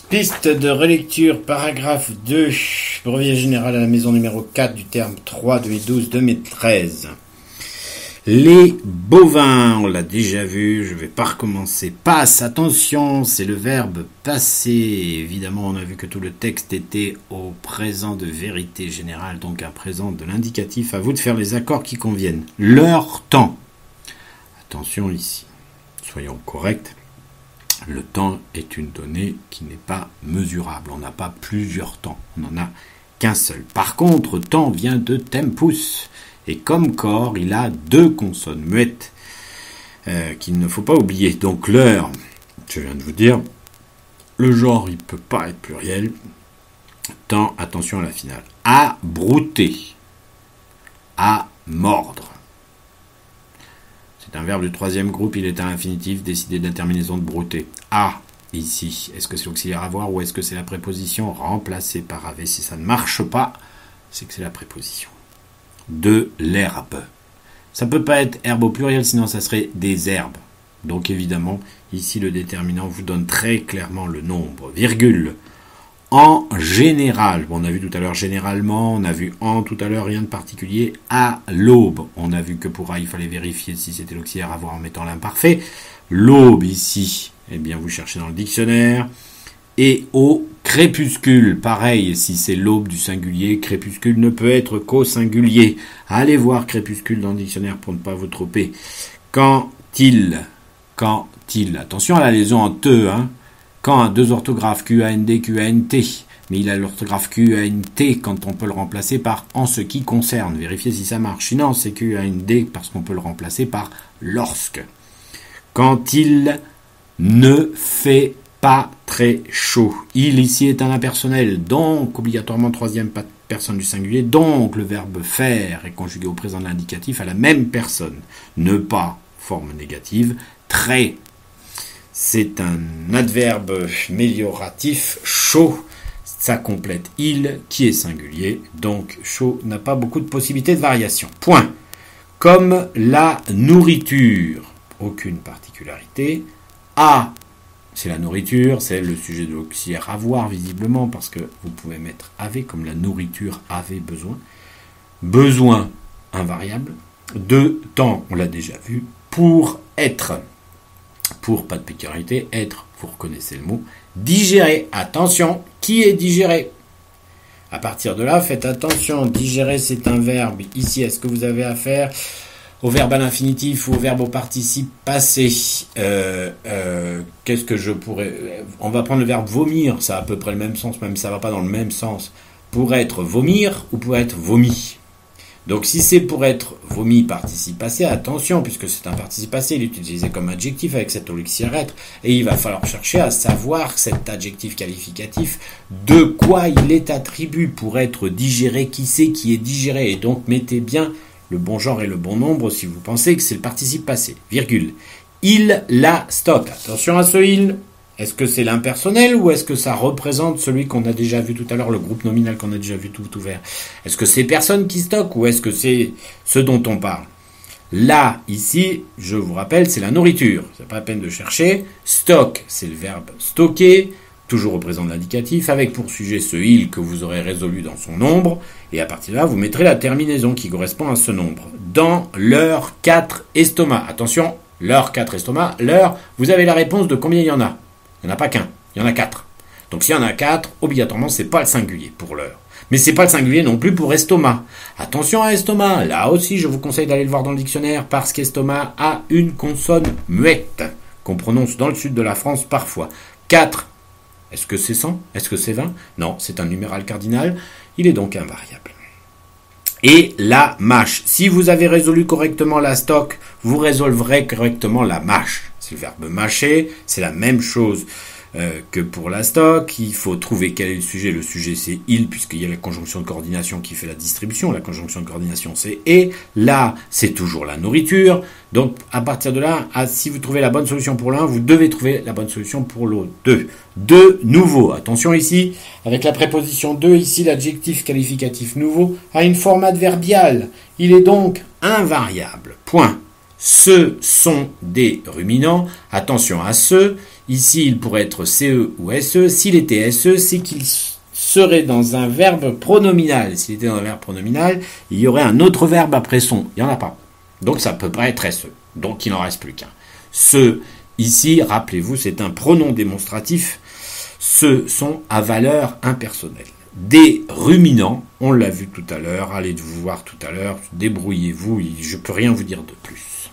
Piste de relecture, paragraphe 2, brevet général à la maison numéro 4 du terme 3, 2 et 12, 2013. Les bovins, on l'a déjà vu, je ne vais pas recommencer. Passe, attention, c'est le verbe passer. Évidemment, on a vu que tout le texte était au présent de vérité générale, donc un présent de l'indicatif. À vous de faire les accords qui conviennent. Leur temps. Attention ici, soyons corrects. Le temps est une donnée qui n'est pas mesurable. On n'a pas plusieurs temps, on n'en a qu'un seul. Par contre, temps vient de tempus. Et comme corps, il a deux consonnes muettes qu'il ne faut pas oublier. Donc l'heure, je viens de vous dire, le genre, il ne peut pas être pluriel. Temps, attention à la finale. À brouter. À mordre. C'est un verbe du troisième groupe, il est à l'infinitif, décidé d'interminaison de brouter. À, ici, est-ce que c'est l'auxiliaire avoir ou est-ce que c'est la préposition remplacée par avait? Si ça ne marche pas, c'est que c'est la préposition. De l'herbe. Ça ne peut pas être herbe au pluriel, sinon ça serait des herbes. Donc évidemment, ici le déterminant vous donne très clairement le nombre. Virgule. En général, bon, on a vu tout à l'heure généralement, on a vu en tout à l'heure, rien de particulier. À l'aube, on a vu que pour A, il fallait vérifier si c'était l'auxiliaire avoir en mettant l'imparfait. L'aube ici, eh bien vous cherchez dans le dictionnaire. Et au crépuscule, pareil, si c'est l'aube du singulier, crépuscule ne peut être qu'au singulier. Allez voir crépuscule dans le dictionnaire pour ne pas vous tromper. Quand-il, attention à la liaison en te, hein. Quand a deux orthographes, Q-A-N-D, Q-A-N-T, mais il a l'orthographe Q-A-N-T quand on peut le remplacer par en ce qui concerne. Vérifiez si ça marche. Sinon, c'est Q-A-N-D parce qu'on peut le remplacer par lorsque. Quand il ne fait pas très chaud. Il ici est un impersonnel, donc obligatoirement troisième personne du singulier, donc le verbe faire est conjugué au présent de l'indicatif à la même personne. Ne pas, forme négative, très. C'est un adverbe mélioratif, chaud, ça complète il qui est singulier, donc chaud n'a pas beaucoup de possibilités de variation. Point. Comme la nourriture, aucune particularité. A, c'est la nourriture, c'est le sujet de l'auxiliaire avoir visiblement, parce que vous pouvez mettre avait comme la nourriture avait besoin. Besoin, invariable. De temps, on l'a déjà vu. Pour être. Pour, pas de particularité, être, vous reconnaissez le mot. Digérer, attention, qui est digéré? À partir de là, faites attention, digérer c'est un verbe. Ici, est-ce que vous avez affaire au verbe à l'infinitif ou au verbe au participe passé? Qu'est-ce que je pourrais... On va prendre le verbe vomir, ça a à peu près le même sens, même si ça ne va pas dans le même sens. Pour être vomir ou pour être vomi? Donc si c'est pour être vomi participe passé, attention, puisque c'est un participe passé, il est utilisé comme adjectif avec cet auxiliaire être, et il va falloir chercher à savoir cet adjectif qualificatif, de quoi il est attribué pour être digéré, qui c'est qui est digéré, et donc mettez bien le bon genre et le bon nombre si vous pensez que c'est le participe passé, virgule. Il la stocke, attention à ce il. Est-ce que c'est l'impersonnel ou est-ce que ça représente celui qu'on a déjà vu tout à l'heure, le groupe nominal qu'on a déjà vu tout ouvert? Est-ce que c'est personne qui stocke ou est-ce que c'est ce dont on parle? Là, ici, je vous rappelle, c'est la nourriture. C'est pas la peine de chercher. Stock, c'est le verbe stocker, toujours au présent de l'indicatif, avec pour sujet ce il que vous aurez résolu dans son nombre. Et à partir de là, vous mettrez la terminaison qui correspond à ce nombre. Dans leurs 4 estomacs. Attention, leurs 4 estomacs. L'heure, vous avez la réponse de combien il y en a? Il n'y en a pas qu'un, il y en a 4. Donc s'il y en a 4, obligatoirement, c'est pas le singulier pour l'heure. Mais c'est pas le singulier non plus pour estomac. Attention à estomac, là aussi je vous conseille d'aller le voir dans le dictionnaire parce qu'estomac a une consonne muette qu'on prononce dans le sud de la France parfois. 4, est-ce que c'est 100? Est-ce que c'est 20? Non, c'est un numéral cardinal, il est donc invariable. Et la mâche. Si vous avez résolu correctement la stock, vous résolverez correctement la mâche. C'est le verbe mâcher, c'est la même chose que pour la stock. Il faut trouver quel est le sujet. Le sujet c'est il, puisqu'il y a la conjonction de coordination qui fait la distribution. La conjonction de coordination c'est et. Là, c'est toujours la nourriture. Donc, à partir de là, si vous trouvez la bonne solution pour l'un, vous devez trouver la bonne solution pour l'autre. De nouveau. Attention ici, avec la préposition de, ici, l'adjectif qualificatif nouveau a une forme adverbiale. Il est donc invariable. Point. Ce sont des ruminants. Attention à ce. Ici, il pourrait être CE ou SE. S'il était SE, c'est qu'il serait dans un verbe pronominal. S'il était dans un verbe pronominal, il y aurait un autre verbe après son. Il n'y en a pas. Donc ça ne peut pas être SE. Donc il n'en reste plus qu'un. Ce, ici, rappelez-vous, c'est un pronom démonstratif. Ce sont à valeur impersonnelle. Des ruminants, on l'a vu tout à l'heure, allez vous voir tout à l'heure, débrouillez-vous, je ne peux rien vous dire de plus.